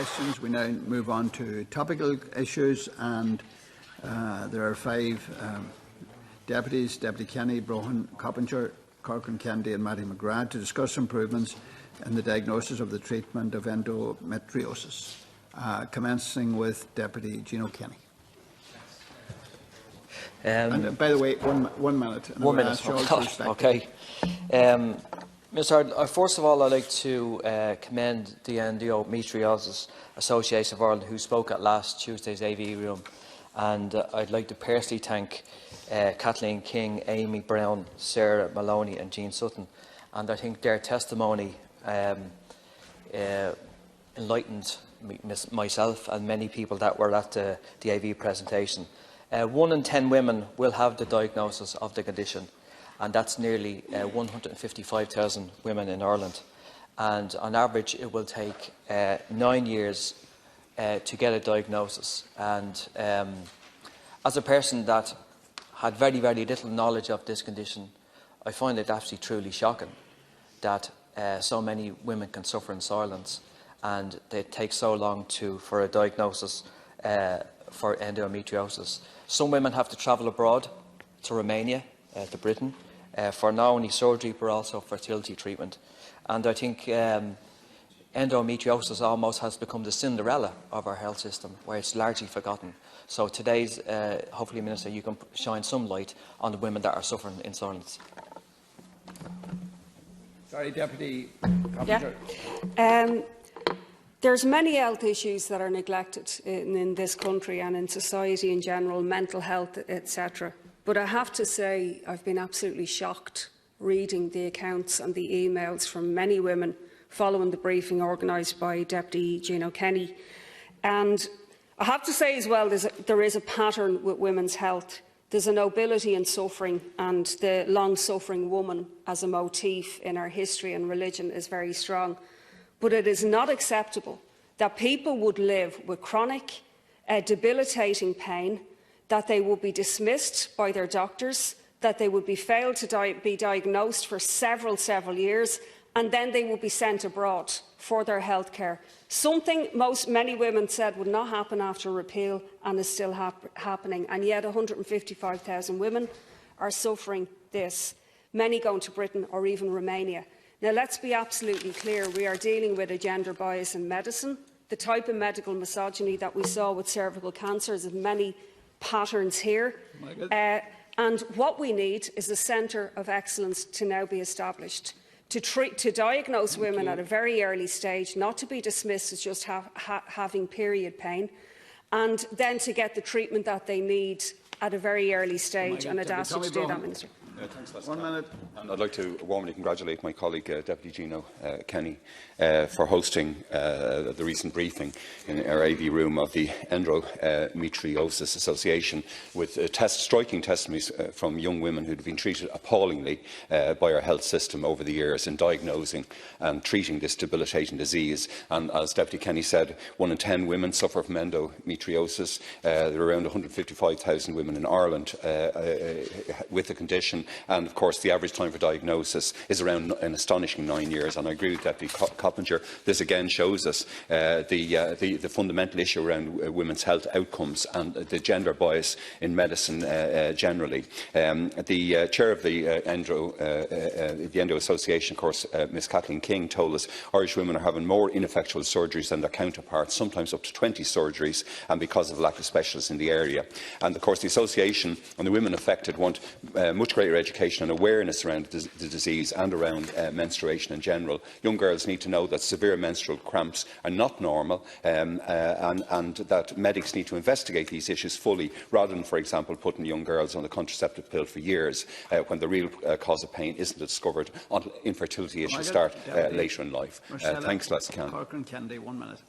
questions. We now move on to topical issues, and there are 5 deputies: Deputy Kenny, Broughan, Coppinger, Corcoran Kennedy and Matty McGrath, to discuss improvements in the diagnosis of the treatment of endometriosis, commencing with Deputy Gino Kenny. And by the way, 1 minute. 1 minute. Okay. Mr. First of all, I'd like to commend the Endometriosis Association of Ireland, who spoke at last Tuesday's AV room, and I'd like to personally thank Kathleen King, Amy Brown, Sarah Maloney and Jean Sutton, and I think their testimony enlightened myself and many people that were at the AV presentation. 1 in 10 women will have the diagnosis of the condition, and that's nearly 155,000 women in Ireland. And on average, it will take 9 years to get a diagnosis. And as a person that had very, very little knowledge of this condition, I find it actually truly shocking that so many women can suffer in silence, and it takes so long for a diagnosis for endometriosis. Some women have to travel abroad to Romania, to Britain, for not only surgery but also fertility treatment. And I think endometriosis almost has become the Cinderella of our health system, where it's largely forgotten. So today's, hopefully, Minister, you can shine some light on the women that are suffering in silence. Sorry, Deputy Coppinger. Yeah. There's many health issues that are neglected in this country and in society in general, mental health, etc. But I have to say I've been absolutely shocked reading the accounts and the emails from many women following the briefing organised by Deputy Gino Kenny. And I have to say as well, there is a pattern with women's health. There's a nobility in suffering, and the long-suffering woman as a motif in our history and religion is very strong. But it is not acceptable that people would live with chronic, debilitating pain, that they would be dismissed by their doctors, that they would be failed to be diagnosed for several years, and then they would be sent abroad for their health care. Something many women said would not happen after repeal, and is still happening. And yet 155,000 women are suffering this, many going to Britain or even Romania. Now, let's be absolutely clear. We are dealing with a gender bias in medicine. The type of medical misogyny that we saw with cervical cancer is in many patterns here. And what we need is a centre of excellence to now be established, to diagnose women at a very early stage, not to be dismissed as just having period pain, and then to get the treatment that they need at a very early stage. And I'd ask you to do that, Minister. Thanks, 1 minute. And I'd like to warmly congratulate my colleague, Deputy Gino Kenny, for hosting the recent briefing in our AV room of the Endometriosis Association, with striking testimonies from young women who have been treated appallingly by our health system over the years in diagnosing and treating this debilitating disease. And as Deputy Kenny said, 1 in 10 women suffer from endometriosis. There are around 155,000 women in Ireland with the condition. And of course, the average time for diagnosis is around an astonishing 9 years. And I agree with Deputy Coppinger. This again shows us the fundamental issue around women's health outcomes and the gender bias in medicine generally. The chair of the Endo Association, of course, Ms Kathleen King, told us Irish women are having more ineffectual surgeries than their counterparts, sometimes up to 20 surgeries, and because of lack of specialists in the area. And of course, the association and the women affected want much greater education and awareness around the disease and around menstruation in general. Young girls need to know that severe menstrual cramps are not normal, and that medics need to investigate these issues fully, rather than, for example, putting young girls on the contraceptive pill for years when the real cause of pain isn't discovered until infertility issues start later in life. Thanks, Lascan. Corcoran Kennedy, 1 minute.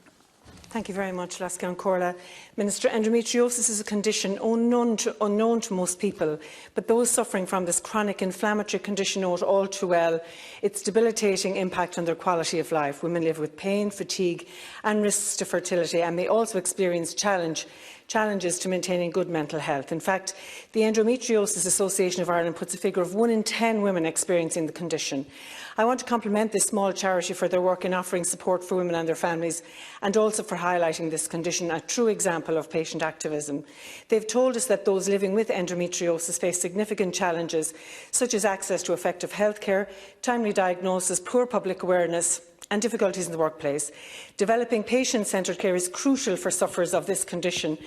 Thank you very much, Lascan Corla. Minister, endometriosis is a condition unknown to most people, but those suffering from this chronic inflammatory condition know it all too well. Its debilitating impact on their quality of life. Women live with pain, fatigue and risks to fertility, and may also experience challenges to maintaining good mental health. In fact, the Endometriosis Association of Ireland puts a figure of 1 in 10 women experiencing the condition. I want to compliment this small charity for their work in offering support for women and their families, and also for highlighting this condition, a true example of patient activism. They've told us that those living with endometriosis face significant challenges, such as access to effective healthcare, timely diagnosis, poor public awareness, and difficulties in the workplace. Developing patient-centred care is crucial for sufferers of this condition.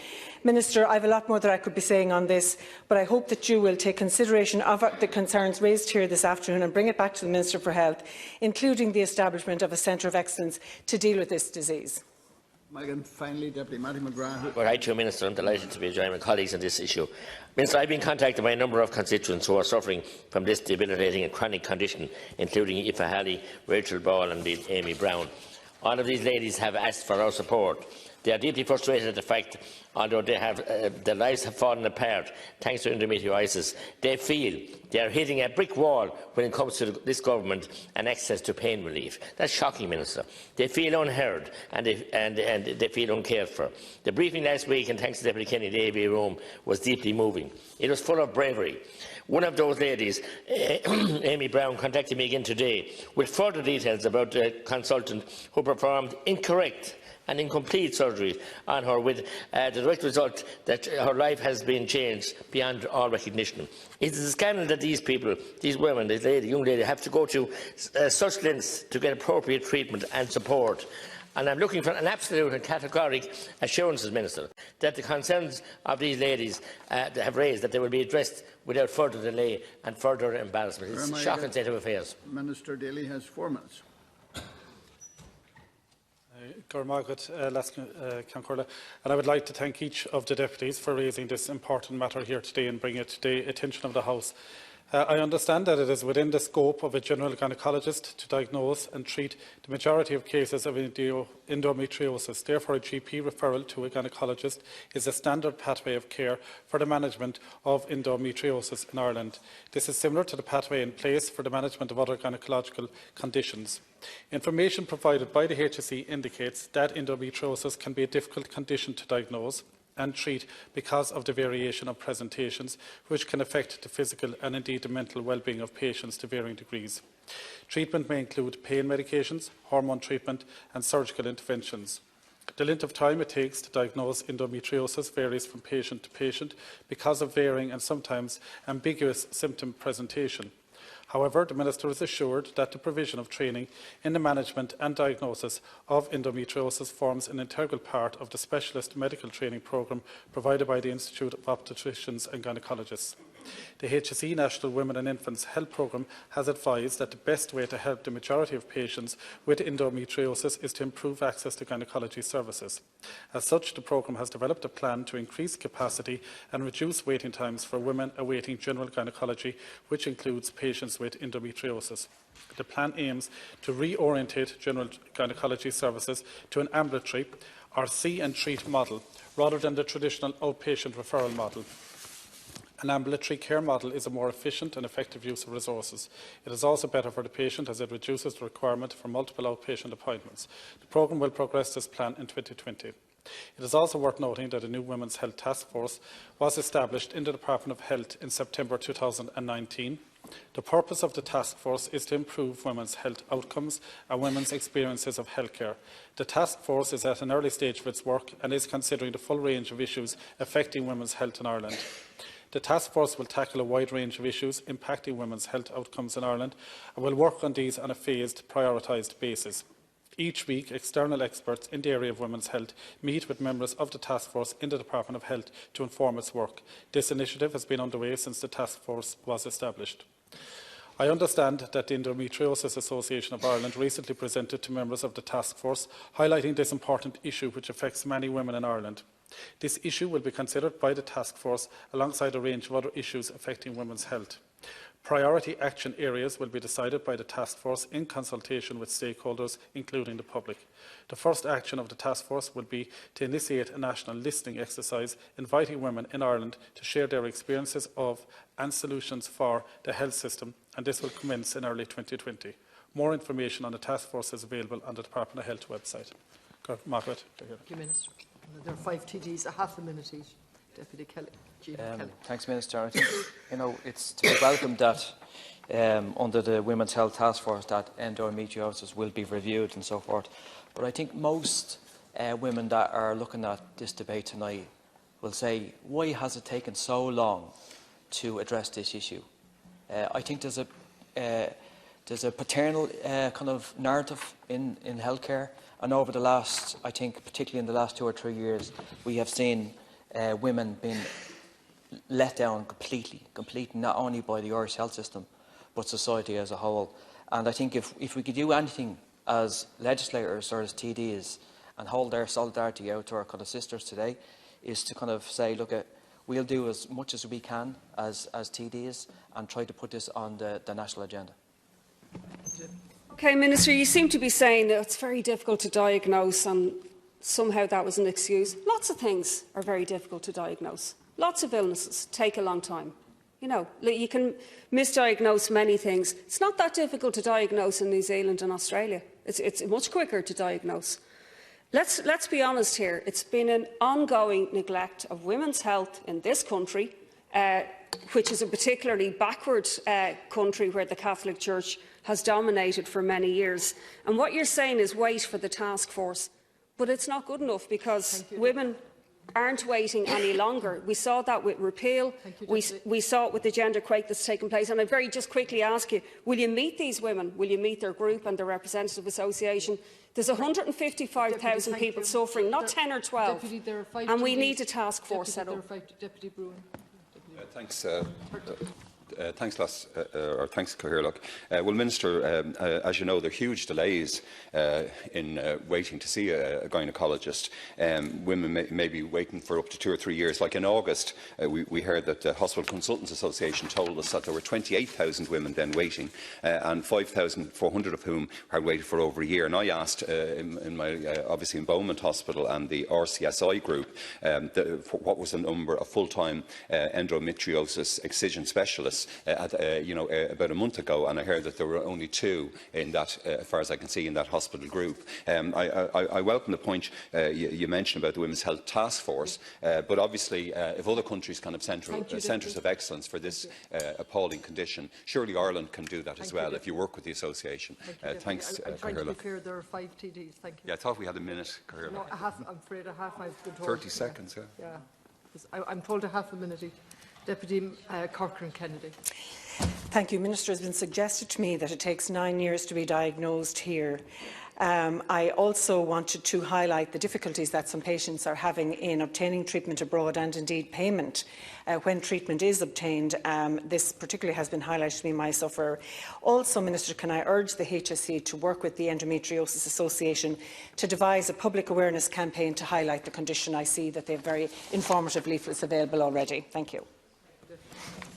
Minister, I have a lot more that I could be saying on this, but I hope that you will take consideration of the concerns raised here this afternoon and bring it back to the Minister for Health, including the establishment of a centre of excellence to deal with this disease. Finally, Deputy Matty McGrath. Well, hi to you, Minister. I'm delighted to be joining my colleagues on this issue. Minister, I've been contacted by a number of constituents who are suffering from this debilitating and chronic condition, including Aoife Halley, Rachel Ball and Amy Brown. All of these ladies have asked for our support. They are deeply frustrated at the fact, although their lives have fallen apart thanks to endometriosis, they feel they are hitting a brick wall when it comes to this government and access to pain relief. That's shocking, Minister. They feel unheard and they feel uncared for. The briefing last week, and thanks to Deputy Kenny in the AV room, was deeply moving. It was full of bravery. One of those ladies, Amy Brown, contacted me again today with further details about a consultant who performed incorrect and incomplete surgery on her, with the direct result that her life has been changed beyond all recognition. It is a scandal that these people, these women, this lady, young lady, have to go to such lengths to get appropriate treatment and support. And I'm looking for an absolute and categoric assurances, Minister, that the concerns of these ladies have raised, that they will be addressed without further delay and further embarrassment. It's a shocking state of affairs. Minister Daly has 4 minutes. And I would like to thank each of the deputies for raising this important matter here today and bringing it to the attention of the House. I understand that it is within the scope of a general gynaecologist to diagnose and treat the majority of cases of endometriosis. Therefore, a GP referral to a gynaecologist is a standard pathway of care for the management of endometriosis in Ireland. This is similar to the pathway in place for the management of other gynaecological conditions. Information provided by the HSE indicates that endometriosis can be a difficult condition to diagnose and treat because of the variation of presentations, which can affect the physical and indeed the mental well-being of patients to varying degrees. Treatment may include pain medications, hormone treatment and surgical interventions. The length of time it takes to diagnose endometriosis varies from patient to patient because of varying and sometimes ambiguous symptom presentation. However, the Minister is assured that the provision of training in the management and diagnosis of endometriosis forms an integral part of the specialist medical training programme provided by the Institute of Obstetricians and Gynaecologists. The HSE National Women and Infants Health Programme has advised that the best way to help the majority of patients with endometriosis is to improve access to gynaecology services. As such, the programme has developed a plan to increase capacity and reduce waiting times for women awaiting general gynaecology, which includes patients with endometriosis. The plan aims to reorientate general gynaecology services to an ambulatory or see and treat model rather than the traditional outpatient referral model. An ambulatory care model is a more efficient and effective use of resources. It is also better for the patient as it reduces the requirement for multiple outpatient appointments. The programme will progress this plan in 2020. It is also worth noting that a new Women's Health Task Force was established in the Department of Health in September 2019. The purpose of the task force is to improve women's health outcomes and women's experiences of healthcare. The task force is at an early stage of its work and is considering the full range of issues affecting women's health in Ireland. The task force will tackle a wide range of issues impacting women's health outcomes in Ireland and will work on these on a phased, prioritised basis. Each week, external experts in the area of women's health meet with members of the task force in the Department of Health to inform its work. This initiative has been underway since the task force was established. I understand that the Endometriosis Association of Ireland recently presented to members of the task force, highlighting this important issue which affects many women in Ireland. This issue will be considered by the task force alongside a range of other issues affecting women's health. Priority action areas will be decided by the task force in consultation with stakeholders, including the public. The first action of the task force will be to initiate a national listening exercise inviting women in Ireland to share their experiences of and solutions for the health system, and this will commence in early 2020. More information on the task force is available on the Department of Health website. Margaret. Thank you, Minister. There are 5 TDs, a half a minute each. Deputy Kelly. Thanks, Minister. I think it's to be welcomed that under the Women's Health Task Force that endometriosis will be reviewed and so forth. But I think most women that are looking at this debate tonight will say, why has it taken so long to address this issue? I think there's a paternal kind of narrative in healthcare, and over the last, I think particularly in the last 2 or 3 years, we have seen women being let down completely, not only by the Irish health system, but society as a whole. And I think if we could do anything as legislators or as TDs and hold our solidarity out to our kind of sisters today, is to kind of say, look, we'll do as much as we can as TDs and try to put this on the national agenda. Okay, Minister, you seem to be saying that it's very difficult to diagnose and somehow that was an excuse. Lots of things are very difficult to diagnose. Lots of illnesses take a long time. You know, you can misdiagnose many things. It's not that difficult to diagnose in New Zealand and Australia. It's much quicker to diagnose. Let's be honest here. It's been an ongoing neglect of women's health in this country, which is a particularly backward country where the Catholic Church has dominated for many years. And what you're saying is wait for the task force. But it's not good enough, because women aren't waiting any longer. We saw that with repeal. We saw it with the gender quake that's taken place. And I very just quickly ask you, will you meet these women? Will you meet their group and their representative association? There's 155,000 people suffering, not 10 or 12. Deputy, and we need a task force set up. Deputy Broughan. Thanks. Thanks, Cathaoirleach. Well, Minister, as you know, there are huge delays in waiting to see a gynaecologist. Women may be waiting for up to 2 or 3 years. Like in August, we heard that the Hospital Consultants Association told us that there were 28,000 women then waiting, and 5,400 of whom had waited for over a year. And I asked, obviously in Beaumont Hospital and the RCSI group, what was the number of full-time endometriosis excision specialists about a month ago, and I heard that there were only 2 in that, as far as I can see, in that hospital group. I welcome the point you mentioned about the Women's Health Task Force, but obviously if other countries can have centres of excellence for this appalling condition, surely Ireland can do that as well if you work with the association. Thanks, I'm trying to be fair, there are 5 TDs. Thank you. Yeah, I thought we had a minute, Cathaoirleach. No, I'm afraid a half I've been told. 30 seconds, yeah. I'm told a half a minute. Deputy Corcoran Kennedy. Thank you. Minister, it has been suggested to me that it takes 9 years to be diagnosed here. I also wanted to highlight the difficulties that some patients are having in obtaining treatment abroad, and indeed payment when treatment is obtained. This particularly has been highlighted to me, my sufferer. Also, Minister, can I urge the HSE to work with the Endometriosis Association to devise a public awareness campaign to highlight the condition? I see that they have very informative leaflets available already. Thank you.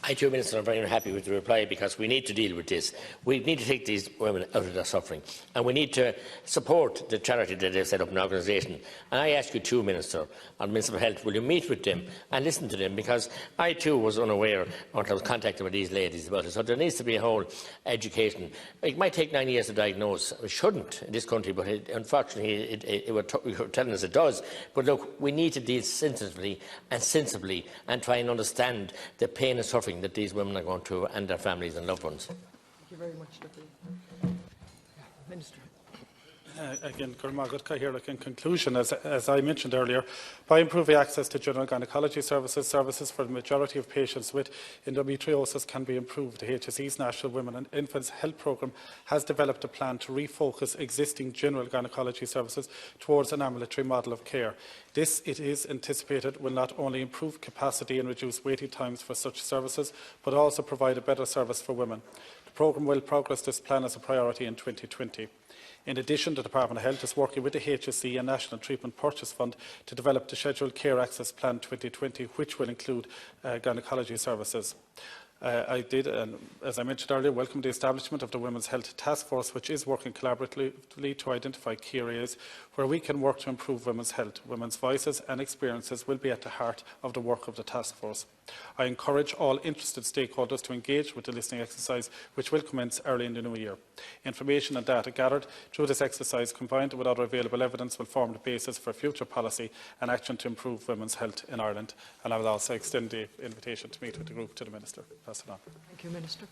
I too, Minister, am very happy with the reply, because we need to deal with this. We need to take these women out of their suffering, and we need to support the charity that they've set up, an organisation. And I ask you too, Minister, on Minister of Health, will you meet with them and listen to them? Because I too was unaware until I was contacted by these ladies about it. So there needs to be a whole education. It might take 9 years to diagnose. It shouldn't in this country, but unfortunately it were telling us it does. But look, we need to deal sensitively and sensibly and try and understand the pain and suffering that these women are going through, and their families and loved ones. Thank you very much, Deputy. Minister. Again, in conclusion, as I mentioned earlier, by improving access to general gynaecology services for the majority of patients with endometriosis can be improved. The HSE's National Women and Infants Health Programme has developed a plan to refocus existing general gynaecology services towards an ambulatory model of care. This, it is anticipated, will not only improve capacity and reduce waiting times for such services, but also provide a better service for women. The programme will progress this plan as a priority in 2020. In addition, the Department of Health is working with the HSE and National Treatment Purchase Fund to develop the Scheduled Care Access Plan 2020, which will include gynaecology services. I did, as I mentioned earlier, welcome the establishment of the Women's Health Task Force, which is working collaboratively to identify key areas where we can work to improve women's health. Women's voices and experiences will be at the heart of the work of the task force. I encourage all interested stakeholders to engage with the listening exercise, which will commence early in the new year. Information and data gathered through this exercise, combined with other available evidence, will form the basis for future policy and action to improve women's health in Ireland. And I will also extend the invitation to meet with the group to the Minister. Pass it on. Thank you, Minister.